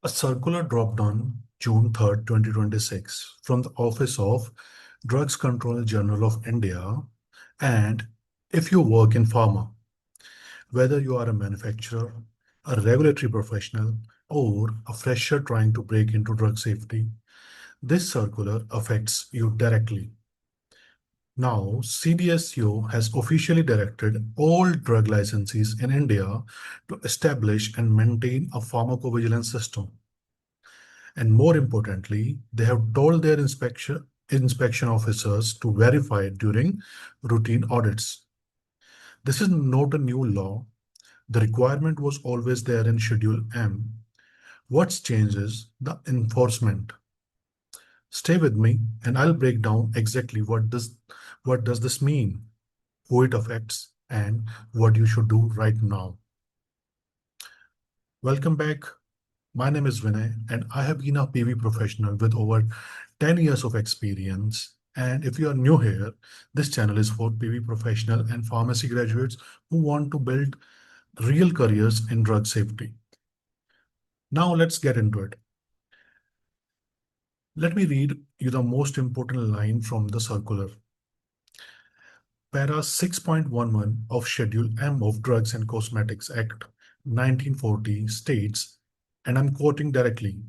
A circular dropped on June 3rd, 2026, from the Office of Drugs Control General of India. And if you work in pharma, whether you are a manufacturer, a regulatory professional, or a fresher trying to break into drug safety, this circular affects you directly. Now, CDSCO has officially directed all drug licensees in India to establish and maintain a pharmacovigilance system. And more importantly, they have told their inspection officers to verify during routine audits. This is not a new law. The requirement was always there in Schedule M. What's changed is the enforcement. Stay with me and I'll break down exactly what does this mean, who it affects, and what you should do right now. Welcome back. My name is Vinay, and I have been a PV professional with over 10 years of experience. And if you are new here, this channel is for PV professional and pharmacy graduates who want to build real careers in drug safety. Now let's get into it. Let me read you the most important line from the circular. Para 6.11 of Schedule M of Drugs and Cosmetics Act 1940 states, and I'm quoting directly,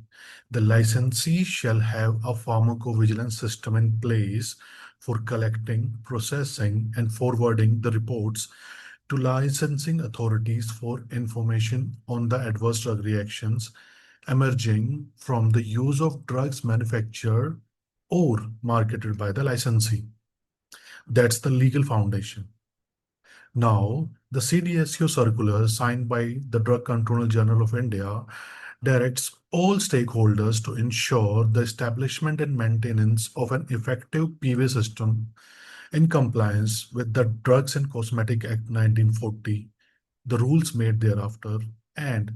the licensee shall have a pharmacovigilance system in place for collecting, processing, and forwarding the reports to licensing authorities for information on the adverse drug reactions emerging from the use of drugs manufactured or marketed by the licensee. That's the legal foundation. Now, the CDSCO circular signed by the Drug Control General of India directs all stakeholders to ensure the establishment and maintenance of an effective PV system in compliance with the Drugs and Cosmetic Act 1940, the rules made thereafter, and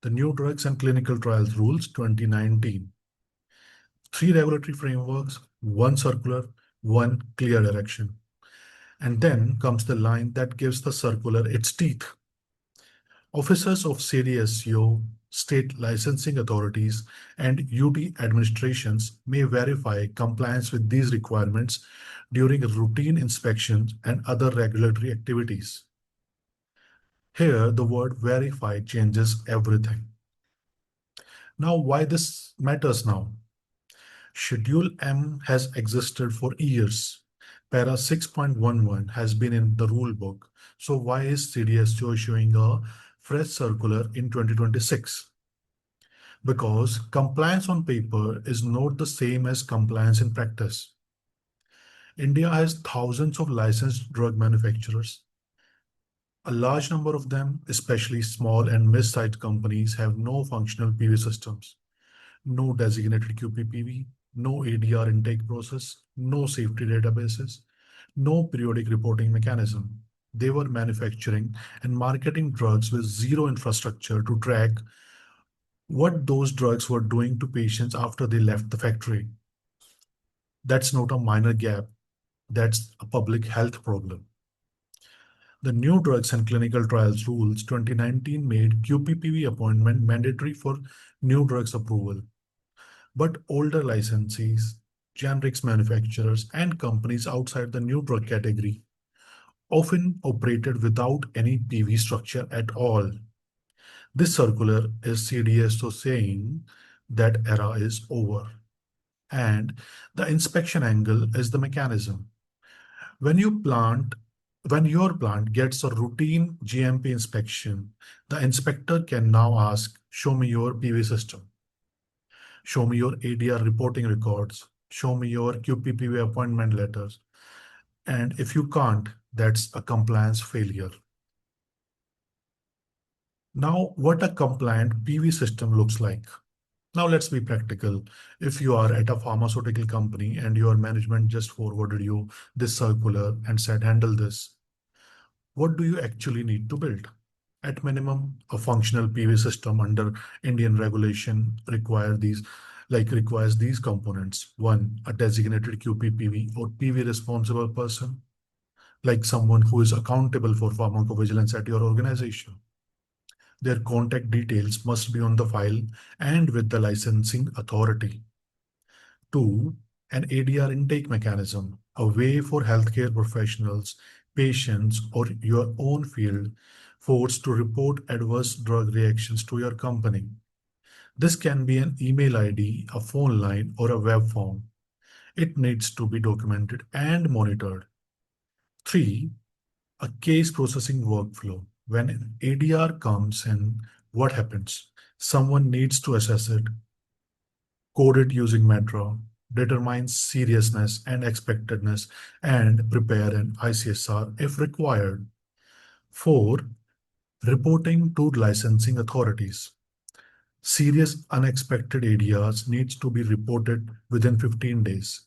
the New Drugs and Clinical Trials Rules 2019. Three regulatory frameworks, one circular, one clear direction. And then comes the line that gives the circular its teeth. Officers of CDSCO, state licensing authorities, and UT administrations may verify compliance with these requirements during routine inspections and other regulatory activities. Here, the word verify changes everything. Now, why this matters now? Schedule M has existed for years. Para 6.11 has been in the rule book. So why is CDSCO issuing a fresh circular in 2026? Because compliance on paper is not the same as compliance in practice. India has thousands of licensed drug manufacturers. A large number of them, especially small and mid-sized companies, have no functional PV systems, no designated QPPV, no ADR intake process, no safety databases, no periodic reporting mechanism. They were manufacturing and marketing drugs with zero infrastructure to track what those drugs were doing to patients after they left the factory. That's not a minor gap, that's a public health problem. The New Drugs and Clinical Trials Rules 2019 made QPPV appointment mandatory for new drugs approval. But older licensees, generics manufacturers, and companies outside the new drug category often operated without any PV structure at all. This circular is CDSO saying that era is over. And the inspection angle is the mechanism. When you plant when your plant gets a routine GMP inspection, the inspector can now ask, show me your PV system. Show me your ADR reporting records. Show me your QPPV appointment letters. And if you can't, that's a compliance failure. Now, what a compliant PV system looks like. Now, let's be practical. If you are at a pharmaceutical company and your management just forwarded you this circular and said, handle this, what do you actually need to build? At minimum, a functional PV system under Indian regulation requires these components. One, a designated QPPV or PV responsible person, like someone who is accountable for pharmacovigilance at your organization. Their contact details must be on the file and with the licensing authority. 2. An ADR intake mechanism, a way for healthcare professionals, patients, or your own field force to report adverse drug reactions to your company. This can be an email ID, a phone line, or a web form. It needs to be documented and monitored. 3. A case processing workflow. When an ADR comes in, what happens? Someone needs to assess it, code it using Metro, determine seriousness and expectedness, and prepare an ICSR if required. 4. Reporting to licensing authorities. Serious unexpected ADRs needs to be reported within 15 days.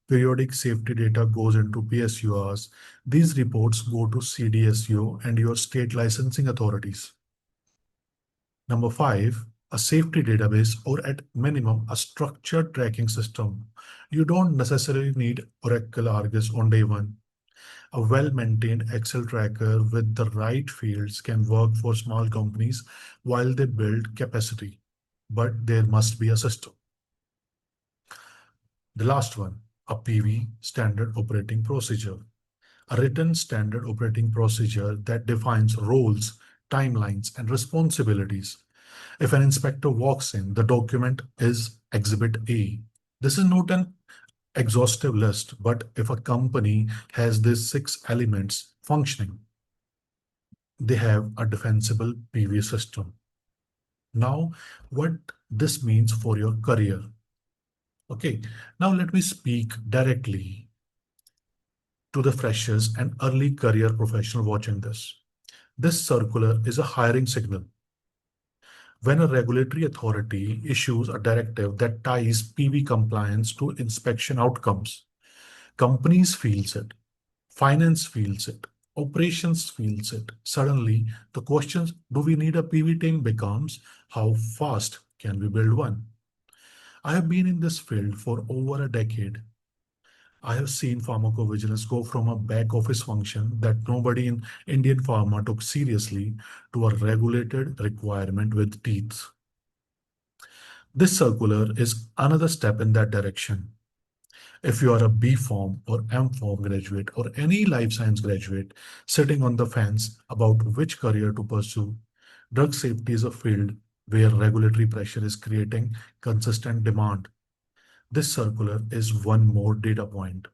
Periodic safety data goes into PSURs. These reports go to CDSCO and your state licensing authorities. Number 5, a safety database or at minimum a structured tracking system. You don't necessarily need Oracle Argus on day one. A well-maintained Excel tracker with the right fields can work for small companies while they build capacity. But there must be a system. The last one, a PV, standard operating procedure. A written standard operating procedure that defines roles, timelines, and responsibilities. If an inspector walks in, the document is Exhibit A. This is not an exhaustive list, but if a company has these 6 elements functioning, they have a defensible PV system. Now, what this means for your career. Okay, now let me speak directly to the freshers and early career professional watching this. This circular is a hiring signal. When a regulatory authority issues a directive that ties PV compliance to inspection outcomes, companies feels it, finance feels it, operations feels it. Suddenly, the question, do we need a PV team becomes, how fast can we build one? I have been in this field for over a decade. I have seen pharmacovigilance go from a back office function that nobody in Indian pharma took seriously to a regulated requirement with teeth. This circular is another step in that direction. If you are a B Pharm or M Pharm graduate or any life science graduate sitting on the fence about which career to pursue, drug safety is a field where regulatory pressure is creating consistent demand. This circular is one more data point.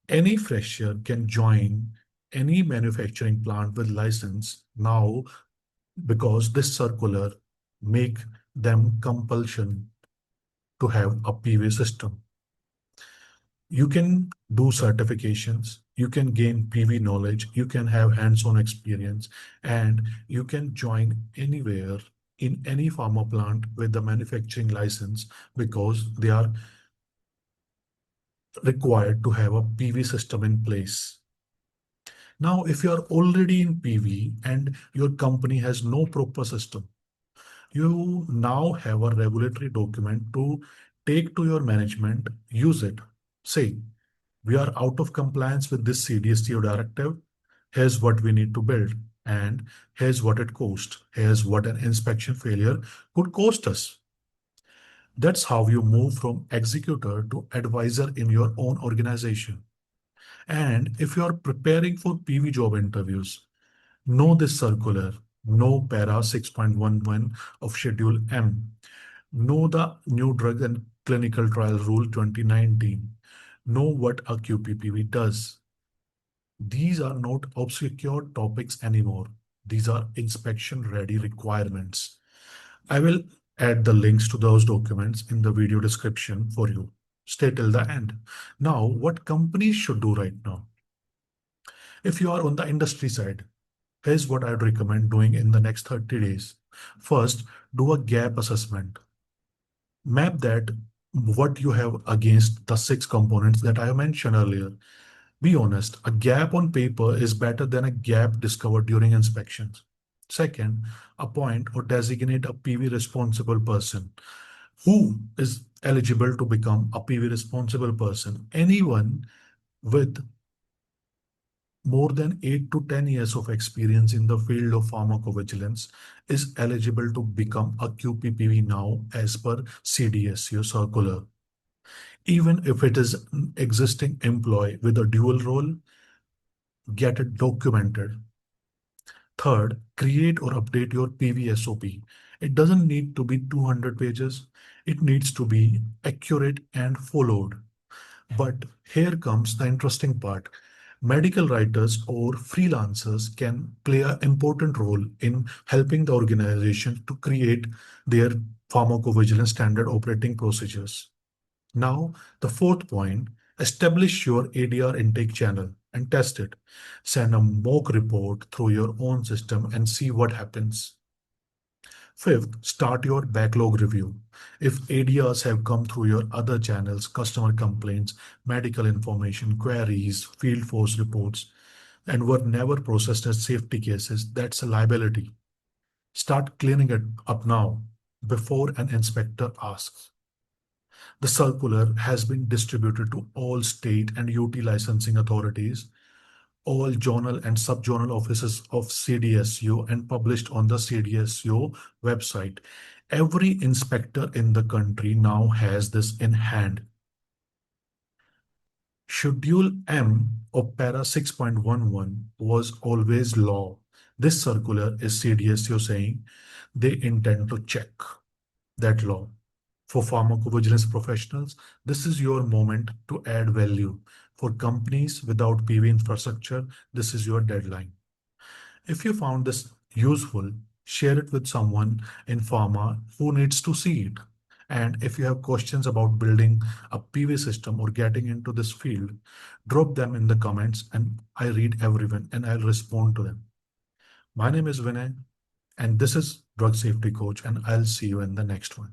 Any fresher can join any manufacturing plant with license now because this circular make them compulsion to have a PV system. You can do certifications, you can gain PV knowledge, you can have hands-on experience, and you can join anywhere in any pharma plant with the manufacturing license because they are required to have a PV system in place. Now, if you are already in PV and your company has no proper system, you now have a regulatory document to take to your management, use it. Say, we are out of compliance with this CDSCO directive. Here's what we need to build. And here's what it costs. Here's what an inspection failure could cost us. That's how you move from executor to advisor in your own organization. And if you are preparing for PV job interviews, know this circular, know para 6.11 of Schedule M, know the new drug and clinical trial rule 2019, know what a QPPV does. These are not obscure topics anymore. These are inspection-ready requirements. I will add the links to those documents in the video description for you. Stay till the end. Now, what companies should do right now? If you are on the industry side, here's what I'd recommend doing in the next 30 days. First, do a gap assessment. Map that what you have against the 6 components that I mentioned earlier. Be honest, a gap on paper is better than a gap discovered during inspections. Second, appoint or designate a PV responsible person. Who is eligible to become a PV responsible person? Anyone with more than 8 to 10 years of experience in the field of pharmacovigilance is eligible to become a QPPV now as per CDSCO circular. Even if it is an existing employee with a dual role, get it documented. Third, create or update your PVSOP. It doesn't need to be 200 pages. It needs to be accurate and followed. But here comes the interesting part. Medical writers or freelancers can play an important role in helping the organization to create their pharmacovigilance standard operating procedures. Now, the fourth point, establish your ADR intake channel and test it. Send a mock report through your own system and see what happens. Fifth, start your backlog review. If ADRs have come through your other channels, customer complaints, medical information, queries, field force reports, and were never processed as safety cases, that's a liability. Start cleaning it up now before an inspector asks. The circular has been distributed to all state and UT licensing authorities, all journal and subjournal offices of CDSU, and published on the CDSU website. Every inspector in the country now has this in hand. Schedule M of Para 6.11 was always law. This circular is CDSU saying they intend to check that law. For pharmacovigilance professionals, this is your moment to add value. For companies without PV infrastructure, this is your deadline. If you found this useful, share it with someone in pharma who needs to see it. And if you have questions about building a PV system or getting into this field, drop them in the comments and I read everyone and I'll respond to them. My name is Vinay and this is Drug Safety Coach and I'll see you in the next one.